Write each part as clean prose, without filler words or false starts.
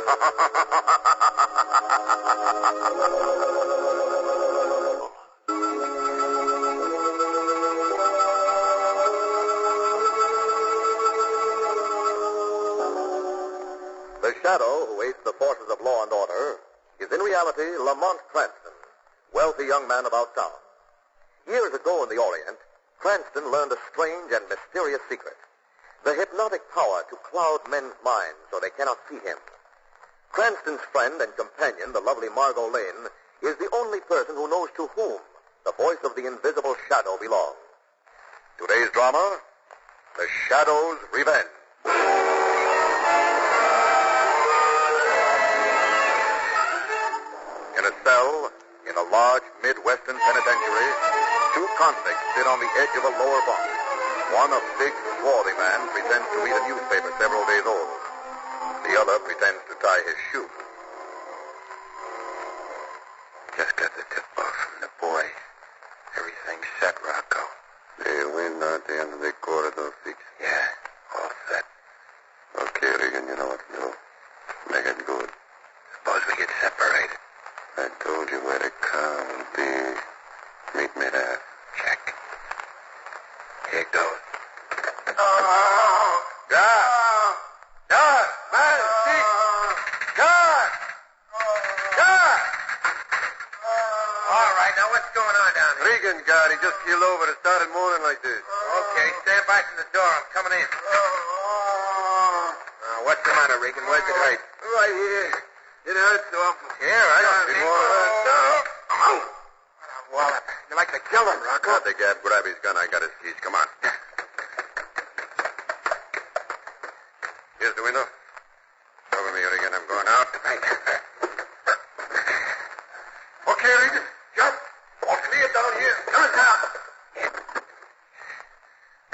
The shadow who aids the forces of law and order is in reality Lamont Cranston, wealthy young man about town. Years ago in the Orient, Cranston learned a strange and mysterious secret. The hypnotic power to cloud men's minds so they cannot see him. Cranston's friend and companion, the lovely Margot Lane, is the only person who knows to whom the voice of the invisible shadow belongs. Today's drama, The Shadow's Revenge. In a cell in a large Midwestern penitentiary, two convicts sit on the edge of a lower bunk. One, a big, swarthy man, pretends to read a newspaper several days old. The other pretends to tie his shoe. Just got the tip-off from the boy. Everything's set, Rocco. They win, aren't they, under the corridor fix? Yeah, all set. Okay, Regan, you know what to do. Make it good. Suppose we get separated. I told you where the car will be. Meet me there. Check. Here goes. All right, now what's going on down here? Regan, God, he just keeled over and started moaning like this. Okay, stand by from the door. I'm coming in. What's the matter, Regan? Where's it hurt? Right here. It hurts awful. Here, I don't see more. Oh! Wallop. You're like the killer, Rocco. Cut the gab, grab his gun. I got his keys. Come on. Here's the window. Cover me, Regan. I'm going out. Right. Okay, Regan. Jump. All clear down here. Come down.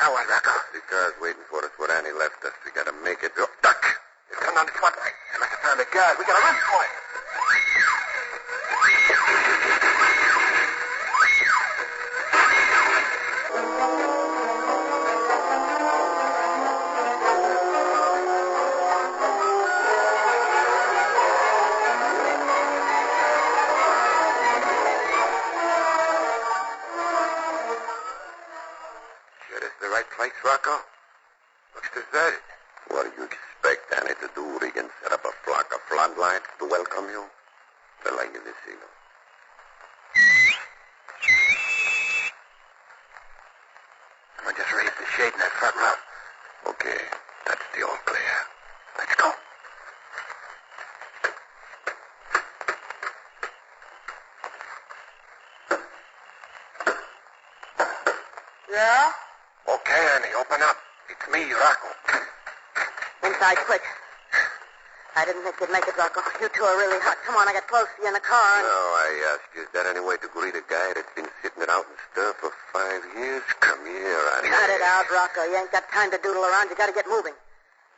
Now what, Rocco? The car's waiting for us where Annie left us. We gotta make it. Oh, duck! It's coming on the front line. I must have found a guard. We got a run for it. Sure this is the right place, Rocco? Looks deserted. What do you expect Annie to do, Regan? Set up a flock of floodlights to welcome you? Well, I give you a signal. Someone just raised the shade in that front row. Okay, that's the all clear. Let's go. Yeah? Okay, Annie, open up. It's me, Rocco. Inside, quick. I didn't think you'd make it, Rocco. You two are really hot. Come on, I got close to you in the car and... No, I ask you, is that any way to greet a guy that's been sitting it out and stir for 5 years? Come here, Annie. Cut it out, Rocco. You ain't got time to doodle around. You gotta get moving.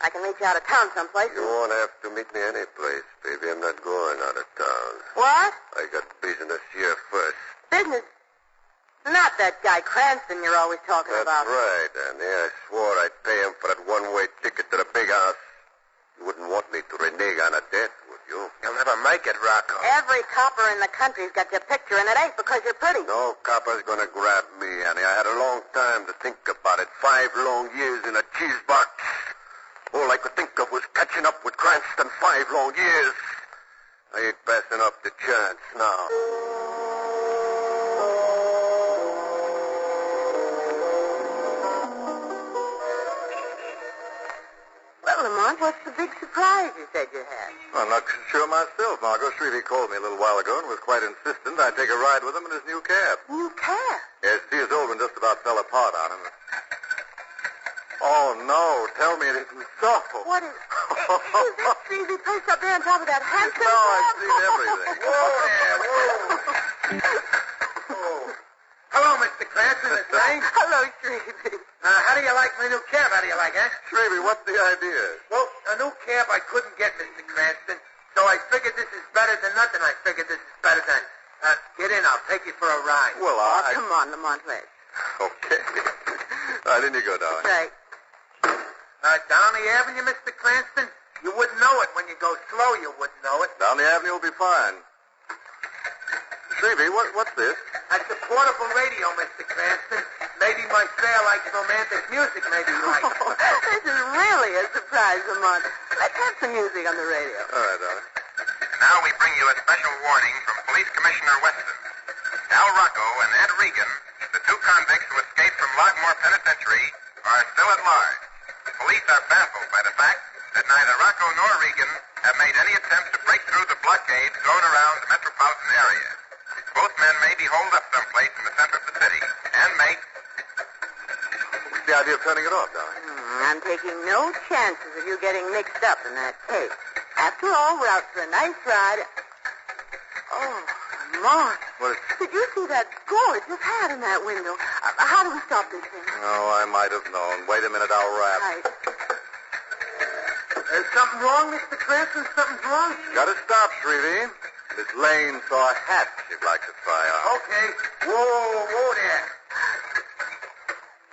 I can meet you out of town someplace. You won't have to meet me any place, baby. I'm not going out of town. What? I got business here first. Business? Not that guy Cranston you're always talking That's about. right, Annie. I swore I'd pay him for that one-way ticket to the big house. You wouldn't want me to renege on a debt, would you? You'll never make it, Rocco. Every copper in the country's got your picture, and it ain't because you're pretty. No copper's gonna grab me, Annie. I had a long time to think about it. 5 long years in a cheese box. All I could think of was catching up with Cranston. 5 long years. I ain't passing up the chance now. Well, Lamont, what's the big surprise you said you had? I'm not sure myself. Margot Shrevey called me a little while ago and was quite insistent I take a ride with him in his new cab. New cab? Yes, see, his old one just about fell apart on him. Oh, no. Tell me it isn't so. What is... Is that Shrevey place up there on top of that handsome No, I've cab? seen everything. Whoa there, whoa. Hello, Mr. Cranston. It's nice. Hello, Shrevey. How do you like my new cab? How do you like, eh? Shrevey, what's the idea? Well, a new cab I couldn't get, Mr. Cranston. So I figured this is better than nothing. I figured this is better than... get in. I'll take you for a ride. Well, Oh, come on, Lamont, let's. Okay. All right, in you go, darling. Right. Down the avenue, Mr. Cranston? You wouldn't know it. When you go slow, you wouldn't know it. Down the avenue will be fine. Shrevey, what's this? That's a portable radio, Mr. Cranston. Maybe my fair likes romantic music, maybe you like. This is really a surprise, Lamont. Let's have some music on the radio. All right, darling. Now we bring you a special warning from Police Commissioner Weston. Al Rocco and Ed Regan, the two convicts who escaped from Logmore Penitentiary, are still at large. Police are baffled by the fact that neither Rocco nor Regan have made any attempt to break through the blockade thrown around the metropolitan area. Both men may be holed up someplace in the center of the city and may... What's the idea of turning it off, darling? I'm taking no chances of you getting mixed up in that case. After all, we're out for a nice ride. Oh, Lamont. What is... Did you see that gorgeous hat in that window? How do we stop this thing? Oh, I might have known. Wait a minute, I'll rap. Right. There's something wrong, Mr. Cranston? Something's wrong? Gotta stop, Shrevey. Miss Lane saw a hat she'd like to try on. Okay. Whoa there.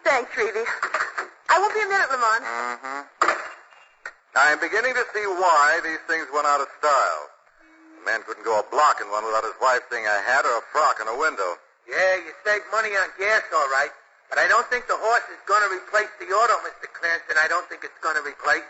Thanks, Shrevey. I won't be a minute, Lamont. Mm-hmm. I'm beginning to see why these things went out of style. A man couldn't go a block in one without his wife seeing a hat or a frock in a window. Yeah, you save money on gas, all right. But I don't think the horse is going to replace the auto, Mr. Cranston. I don't think it's going to replace.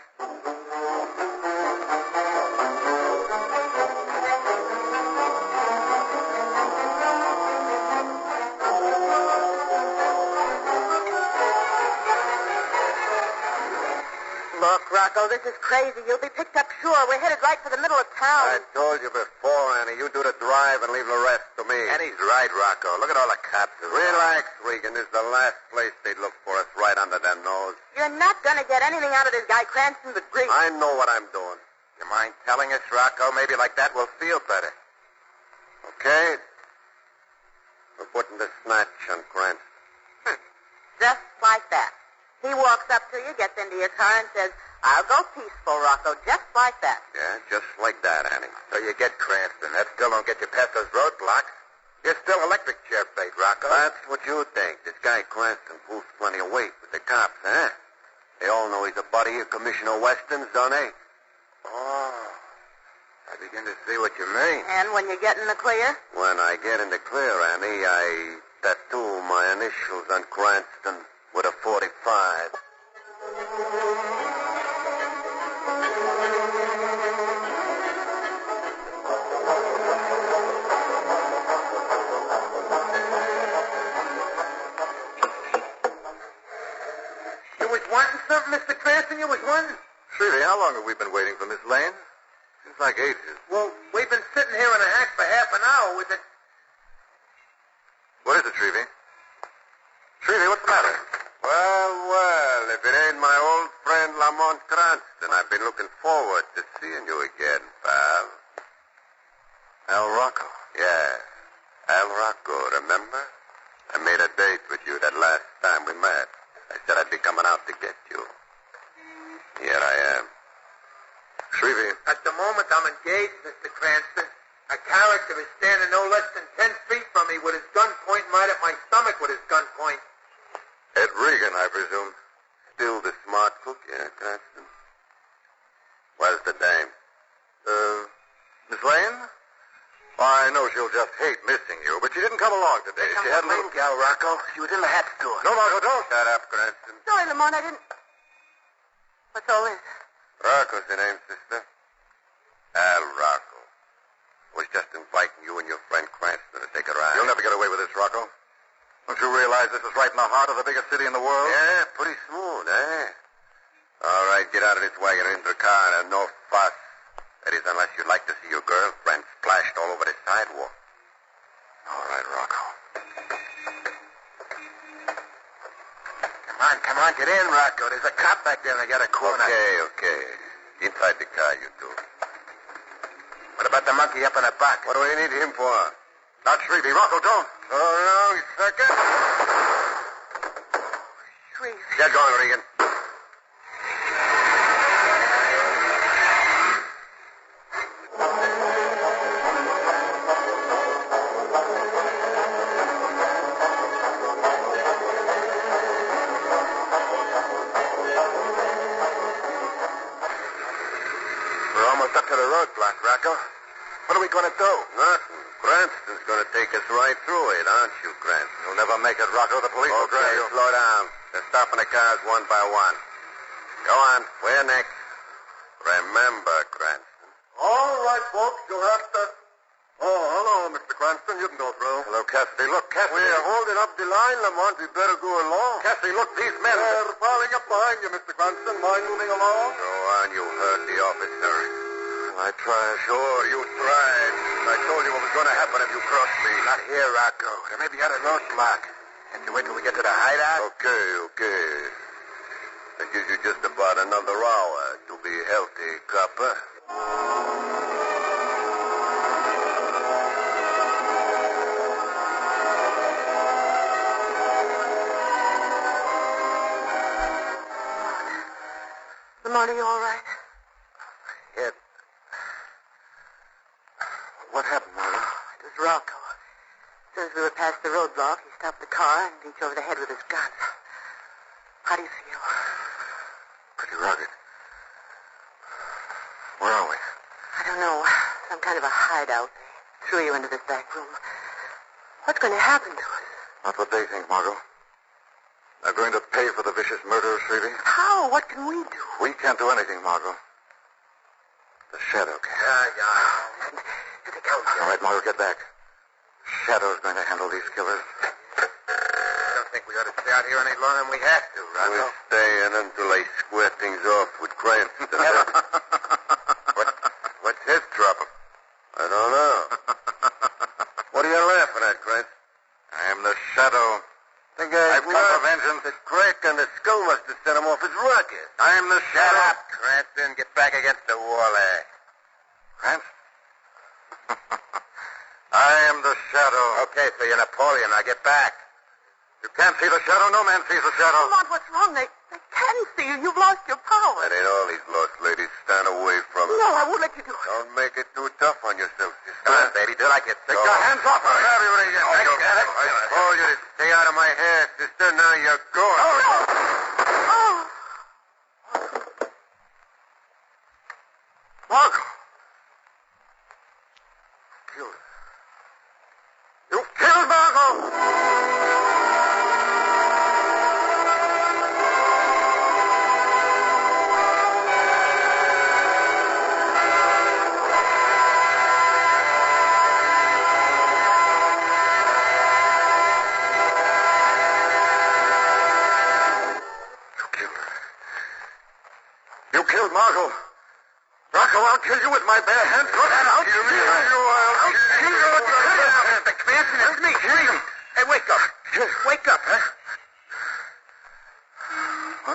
Look, Rocco, this is crazy. You'll be picked up sure. We're headed right for the middle of town. I told you before, Annie. You do the drive and leave the rest to me. Annie's right, Rocco. Look at all the cops. Relax, Regan. This is the last place they'd look for us, right under their nose. You're not going to get anything out of this guy Cranston but grief. I know what I'm doing. You mind telling us, Rocco? Maybe like that we'll feel better. Okay? We're putting the snatch on Cranston. Just like that. He walks up to you, gets into your car, and says, I'll go peaceful, Rocco, just like that. Yeah, just like that, Annie. So you get Cranston. That still don't get you past those roadblocks. You're still electric chair bait, Rocco. That's what you think. This guy Cranston pulls plenty of weight with the cops, huh? They all know he's a buddy of Commissioner Weston's, don't they? Oh, I begin to see what you mean. And when you get in the clear? When I get in the clear, Annie, I tattoo my initials on Cranston with a 45. You was wanting something, Mr. Cranston? You was wanting? Shrevey, how long have we been waiting for Miss Lane? Seems like ages. Well, we've been sitting here in a hack for half an hour with it. What is it, Shrevey? Shrevey, what's the matter? Well, if it ain't my old friend Lamont Cranston, I've been looking forward to seeing you again, pal. Al Rocco. Yeah, Al Rocco, remember? I made a date with you that last time we met. I said I'd be coming out to get you. Here I am. Shrevey. At the moment, I'm engaged, Mr. Cranston. A character is standing no less than 10 feet from me with his gun pointing right at my stomach with his gun point. Ed Regan, I presume. Still the smart cook, yeah, Cranston? Where's the dame? Miss Lane? Well, I know she'll just hate missing you, but she didn't come along today. She had a little... gal, Rocco. She was in the hat store. No, Rocco, don't. Shut up, Cranston. Sorry, Lamont, I didn't... What's all this? Rocco's the name, sister. Al Rocco. Was just inviting you and your friend Cranston to take a ride. You'll never get away with this, Rocco. Don't you realize this is right in the heart of the biggest city in the world? Yeah, pretty smooth, eh? All right, get out of this wagon and into the car and no fuss. That is, unless you'd like to see your girlfriend splashed all over the sidewalk. All right, Rocco. Come on, get in, Rocco. There's a cop back there and I got a corner. Okay. Inside the car, you two. What about the monkey up in the back? What do we need him for? Not Shrevey. Rocco, don't. So long, sucker. Shrevey. Get going, Regan. just up to the roadblock, Rocco. What are we going to do? Nothing. Cranston's going to take us right through it, aren't you, Cranston? You'll never make it, Rocco. The police will grab you. Slow down. They're stopping the cars one by one. Go on. Where next? Remember, Cranston. All right, folks, you'll have to... Oh, hello, Mr. Cranston. You can go through. Hello, Cassidy. Look, Cassidy. We're holding up the line, Lamont. We better go along. Cassidy, look, these men... They're piling up behind you, Mr. Cranston. Mind moving along? Go on, you heard the officer. I tried. Sure, you tried. I told you what was going to happen if you crossed me. Not here, Rocco. They may be at a roadblock. Can't you wait till we get to the hideout? Okay. That gives you just about another hour to be healthy, copper. Lamont, are you all right? Yeah. What happened, Marla? It was Rocco. As soon as we were past the roadblock, he stopped the car and beat you over the head with his gun. How do you feel? Pretty rugged. Where are we? I don't know. Some kind of a hideout. They threw you into this back room. What's going to happen to us? Not what they think, Margot. They're going to pay for the vicious murder of Shrevey. How? What can we do? We can't do anything, Margot. The Shadow can. Listen, here they come. All right, Margot, get back. Shadow's going to handle these killers. I don't think we ought to stay out here any longer than we have to, Rocco. We're staying until they square things off with Cranston. What's his trouble? I don't know. What are you laughing at, Cranston? I am the Shadow. I've come for vengeance. The crack on the skull must have set him off his rocket. I am the Shadow. Shut up, Cranston. Get back against the wall there. Cranston? I am the Shadow. Okay, so you're Napoleon. Now get back. You can't see the Shadow. No man sees the Shadow. Lamont, what's wrong? They can see you. You've lost your power. That ain't all he's lost, ladies. Stand away from him. No, I won't let you do it. Don't make it too tough on yourself, sister. Come on, baby. Do like you Take your hands off her. I told you to stay out of my hair, sister. Now you're going. Oh. Margot. Killed her. You killed Margot! You killed Margot. Rocco, I'll kill you with my bare hands. Go ahead, I'll kill you. I'll kill you with your bare hands. Mr. Cranston, it's me, Shrevey. Hey, wake up. Wake up, huh? Huh?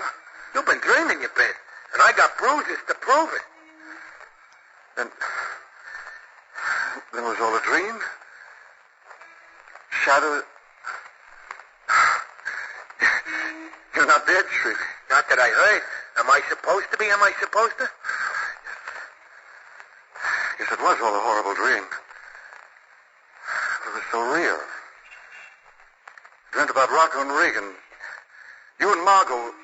You've been dreaming, you bit. And I got bruises to prove it. Then was all a dream? Shadow... You're not dead, Shrevey. Not that I heard. Am I supposed to be? Am I supposed to? Yes, it was all a horrible dream. It was so real. Dreamt about Rocco and Regan. You and Margot.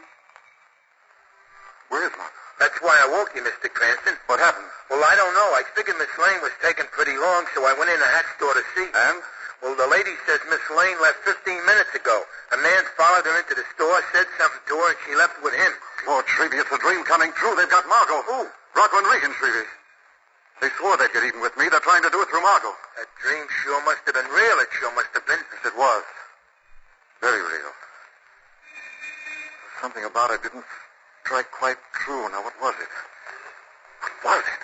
Where is Margot? That's why I woke you, Mr. Cranston. What happened? Well, I don't know. I figured Miss Lane was taking pretty long, so I went in the hat store to see. And? Well, the lady says Miss Lane left 15 minutes ago. A man followed her into the store, said something to her, and she left with him. Lord Shrevey, it's a dream coming true. They've got Margot. Who? Rocco and Regan, Shrevey. They swore they'd get even with me. They're trying to do it through Margot. That dream sure must have been real. It sure must have been. Yes, it was. Very real. Something about it didn't strike quite true. Now, what was it? What was it?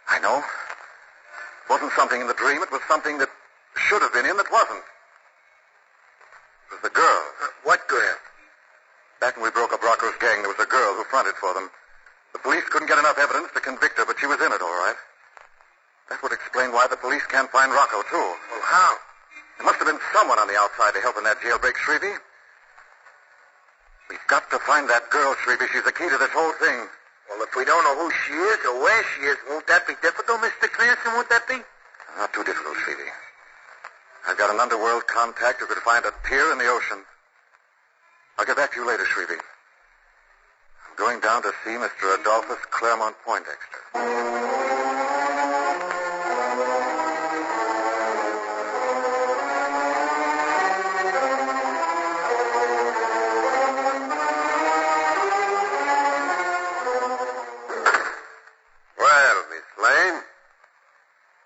I know. It wasn't something in the dream. It was something that should have been in that wasn't. It was the girl. What girl? Back when we broke up Rocco's gang, there was a girl who fronted for them. The police couldn't get enough evidence to convict her, but she was in it, all right. That would explain why the police can't find Rocco, too. Well, how? There must have been someone on the outside to help in that jailbreak, Shrevey. We've got to find that girl, Shrevey. She's the key to this whole thing. Well, if we don't know who she is or where she is, won't that be difficult, Mr. Cranston? Won't that be? Not too difficult, Shrevey. I've got an underworld contact who could find a pier in the ocean. I'll get back to you later, Shrevey. I'm going down to see Mr. Adolphus Claremont Poindexter. Well, Miss Lane,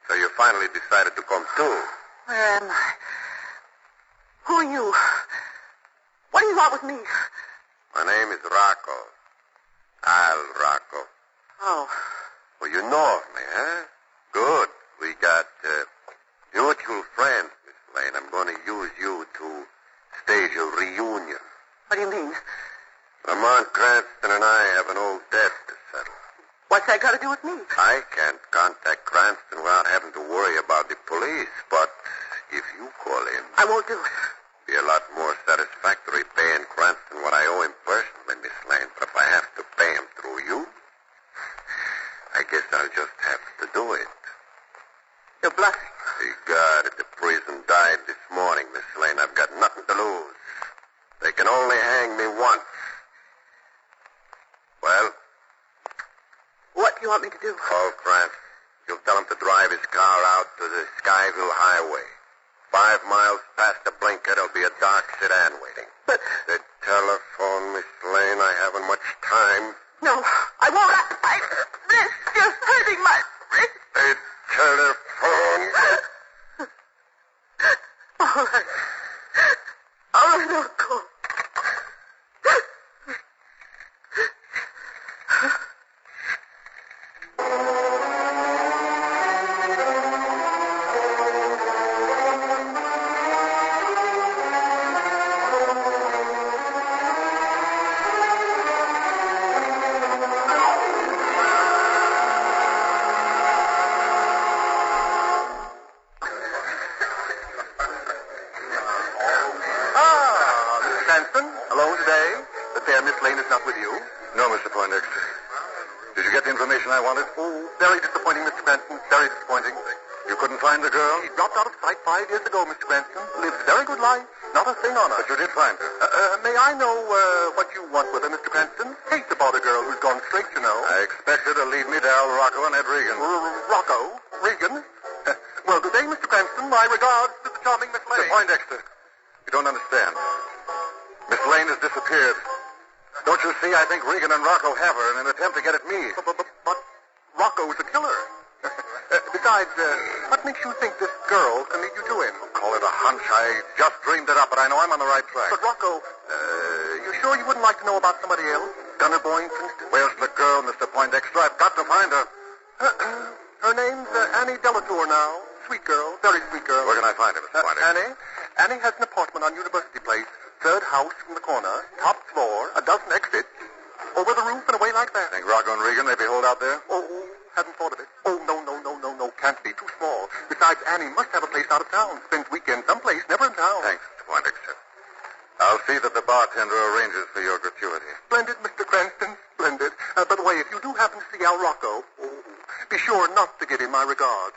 so you finally decided to come too. Where am I? Who are you? What do you want with me? My name is Rocco. Al Rocco. Oh, Well, you know of me, huh? Good. We got mutual friends, Miss Lane. I'm going to use you to stage a reunion. what do you mean? Lamont Cranston and I have an old debt to settle. What's that got to do with me? I can't contact Cranston without having to worry about the police, but if you call him, I won't do it. be a lot more satisfactory paying Cranston what I owe him personally, Miss Lane. But if I have to pay him through you, I guess I'll just have to do it. You're bluffing. God, if the prison died this morning, Miss Lane, I've got nothing to lose. They can only hang me once. Well, What do you want me to do? call Cranston. You'll tell him to drive his car out to the Skyville Highway. 5 miles past the blinker, there'll be a dark sedan waiting. But, The telephone, Miss Lane, I haven't much time. no, I won't. I wrist, you're hurting my wrist. The telephone. All right. All right, I'll go. Cranston, alone today? The fair Miss Lane is not with you? No, Mr. Poindexter. Did you get the information I wanted? Oh, very disappointing, Mr. Cranston. Very disappointing. You couldn't find the girl? She dropped out of sight 5 years ago, Mr. Cranston. Lived a very good life. Not a thing on her. But you did find her. May I know what you want with her, Mr. Cranston? Case about a girl who's gone straight, you know. I expect her to lead me to Al Rocco and Ed Regan. Rocco? Regan? Well, good day, Mr. Cranston. My regards to the charming Miss Lane. Mr. Poindexter, you don't understand. Miss Lane has disappeared. Don't you see? I think Regan and Rocco have her in an attempt to get at me. But Rocco's a killer. Besides, what makes you think this girl can lead you to him? Call it a hunch. I just dreamed it up, but I know I'm on the right track. But Rocco, you sure you wouldn't like to know about somebody else? Gunner Boyne, for instance? Where's the girl, Mr. Poindexter? I've got to find her. Her name's Annie Delatour now. Sweet girl. Very sweet girl. Where can I find her, Mr. Poindexter? Annie has an apartment on University Place. 3rd house from the corner, top floor, a dozen exits, over the roof and away like that. Think Rocco and Regan maybe hold out there? Oh, haven't thought of it. Oh, no. Can't be. Too small. Besides, Annie must have a place out of town. Spends weekends someplace, never in town. Thanks, Mr. Poindexter. I'll see that the bartender arranges for your gratuity. Splendid, Mr. Cranston. Splendid. By the way, if you do happen to see Al Rocco, be sure not to give him my regards.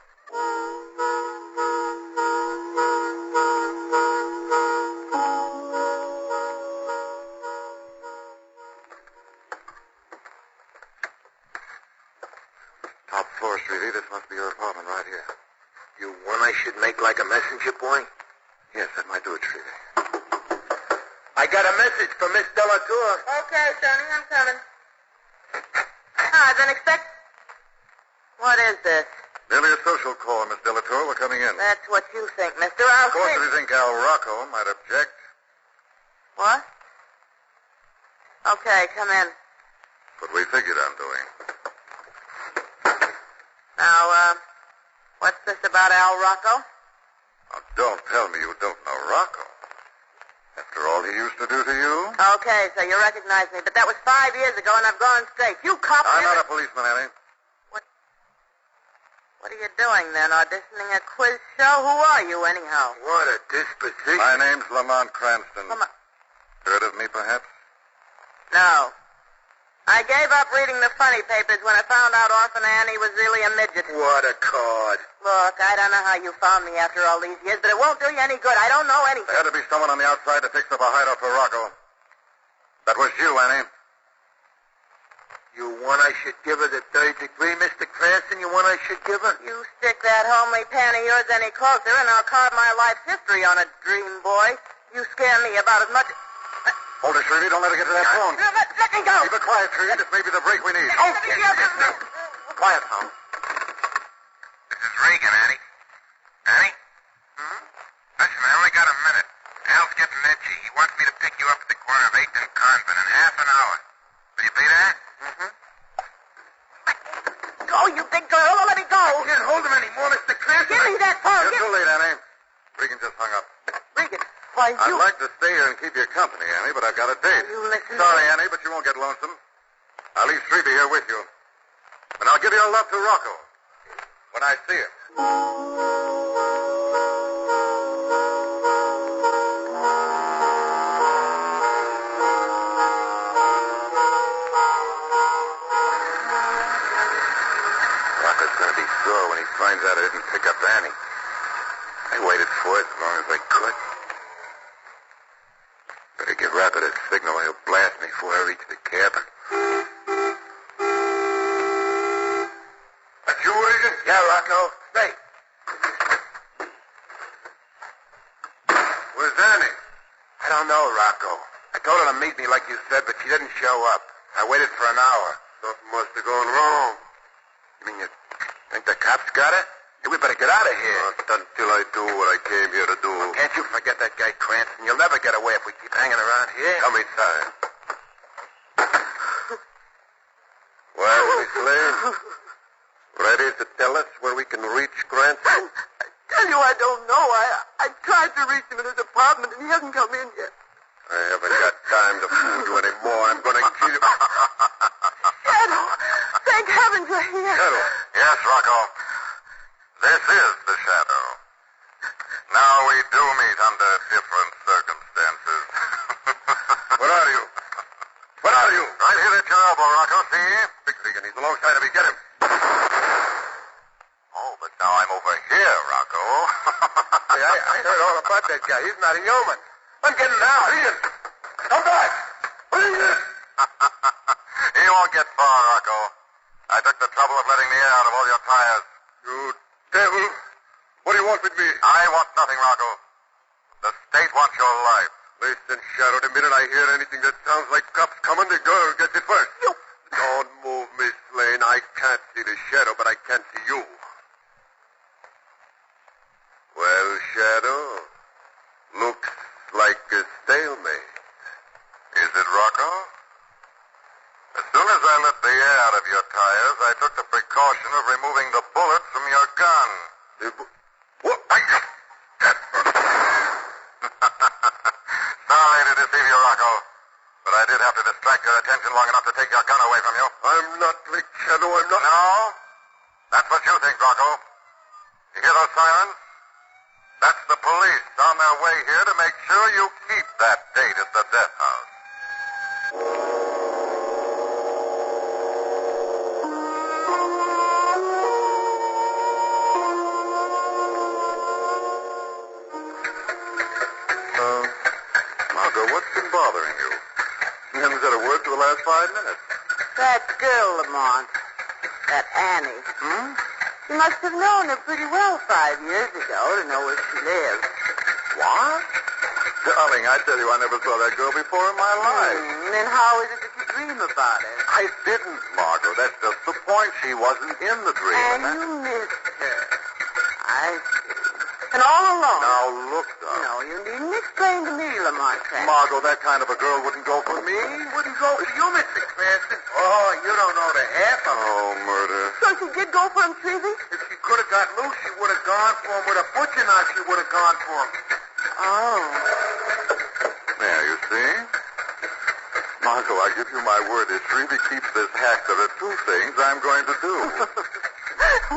Top floor, Shrevey. This must be your apartment right here. You want I should make like a messenger boy? Yes, that might do it, Shrevey. I got a message from Miss Delatour. Okay, Sonny, I'm coming. I've been expecting. What is this? Merely a social call, Miss Delatour. We're coming in. That's what you think, mister. I'll Of course, see. if you think Al Rocco might object. What? Okay, come in. What we figured on doing. Now, what's this about Al Rocco? Now, don't tell me you don't know Rocco. After all he used to do to you? Okay, so you recognize me, but that was 5 years ago, and I've gone straight. You cop... I'm not a policeman, Annie. What are you doing, then? Auditioning a quiz show? Who are you, anyhow? What a disposition. My name's Lamont Cranston. Lamont- Heard of me, perhaps? No. I gave up reading the funny papers when I found out Orphan Annie was really a midget. What a card. Look, I don't know how you found me after all these years, but it won't do you any good. I don't know anything. There had to be someone on the outside to fix up a hideout for Rocco. That was you, Annie. You want I should give her the third degree, Mr. Cranston? You want I should give her? You stick that homely pan of yours any closer, and I'll carve my life's history on it, dream boy. You scare me about as much... Hold it, Shirley. Don't let her get to that phone. Let me go. Keep it quiet, Shirley. This may be the break we need. Quiet, Tom. This is Regan, Annie. Annie? Listen, I only got a minute. Al's getting edgy. He wants me to pick you up at the corner of 8th and Convent in half an hour. Will you be there? Go, you big girl. Let me go. I can't hold him anymore, Mr. Cranston. Give me that phone. You're too late, Annie. Regan just hung up. Regan. Why, I'd like to stay here and keep you company, Annie, but I've got a date. You listen. Sorry, Annie, but you won't get lonesome. I'll leave Strebe here with you. And I'll give your love to Rocco when I see him. Rocco's going to be sore when he finds out I didn't pick up Annie. I waited for it as long as I could. Better give Rocco that signal or he'll blast me before I reach the cabin. That's you, Regan? Yeah, Rocco. Stay. Where's Annie? I don't know, Rocco. I told her to meet me like you said, but she didn't show up. I waited for an hour. Something must have gone wrong. You mean you think the cops got it? Hey, we better get out of here. Not until I do what I came here to do. Can't you forget that guy Cranston? You'll never get away if we keep hanging around here. Come inside. Well, Miss Lane, ready to tell us where we can reach Cranston? I tell you, I don't know. I tried to reach him in his apartment, and he hasn't come in yet. I haven't got time to fool you anymore. I'm going to kill you. Shadow! Thank heavens you're here. Shadow. Yes, Rocco. This is the Shadow. Now we do meet under different circumstances. Where are you? Where are you? Right here at your elbow, Rocco, see? Big Regan, he's alongside of me. Get him. Oh, but now I'm over here, Rocco. Hey, I heard all about that guy. He's not a human. I'm getting out. Regan, come back. Regan. He won't get far, Rocco. I took the trouble of letting the air out of all your tires. You devil. What do you want with me? I want nothing, Rocco. The state wants your life. Listen, Shadow, the minute I hear anything that sounds like cops coming, the girl gets it first. You... Don't move, Miss Lane. I can't see the Shadow, but I can see you. Well, Shadow, looks like a stalemate. Is it, Rocco? As soon as I let the air out of your tires, I took the precaution of removing the bullets from your gun. What? Sorry to deceive you, Rocco, but I did have to distract your attention long enough to take your gun away from you. I'm not Rick Shadow. I'm not... No? That's what you think, Rocco. You hear those sirens? That's the police on their way here to make sure you keep that date at the death house. Margot, what's been bothering you? You haven't said a word for the last 5 minutes. That girl, Lamont. That Annie. You must have known her pretty well 5 years ago to know where she lives. What? Darling, I tell you, I never saw that girl before in my life. Then how is it that you dream about her? I didn't, Margot. That's just the point. She wasn't in the dream. And you missed her. I see. And all alone. Now, look, darling. No, you needn't explain to me, Lamont Cranston. Margot, that kind of a girl wouldn't go for me. Wouldn't go for you, Mr. Cranston. Oh, you don't know the half of it. Oh, murder. So she did go for him, Trevy? If she could have got loose, she would have gone for him. With a butcher knife, she would have gone for him. Oh. There, you see? Margot, I give you my word, if Shrevey keeps this hack, there are 2 things I'm going to do.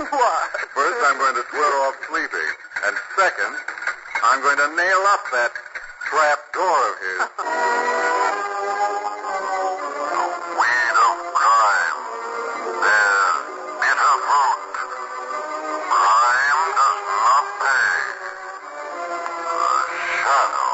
What? First, I'm going to swear off sleeping. And second, I'm going to nail up that trap door of his. Weed of crime. There's bitter fruit. Crime does not pay. The Shadow.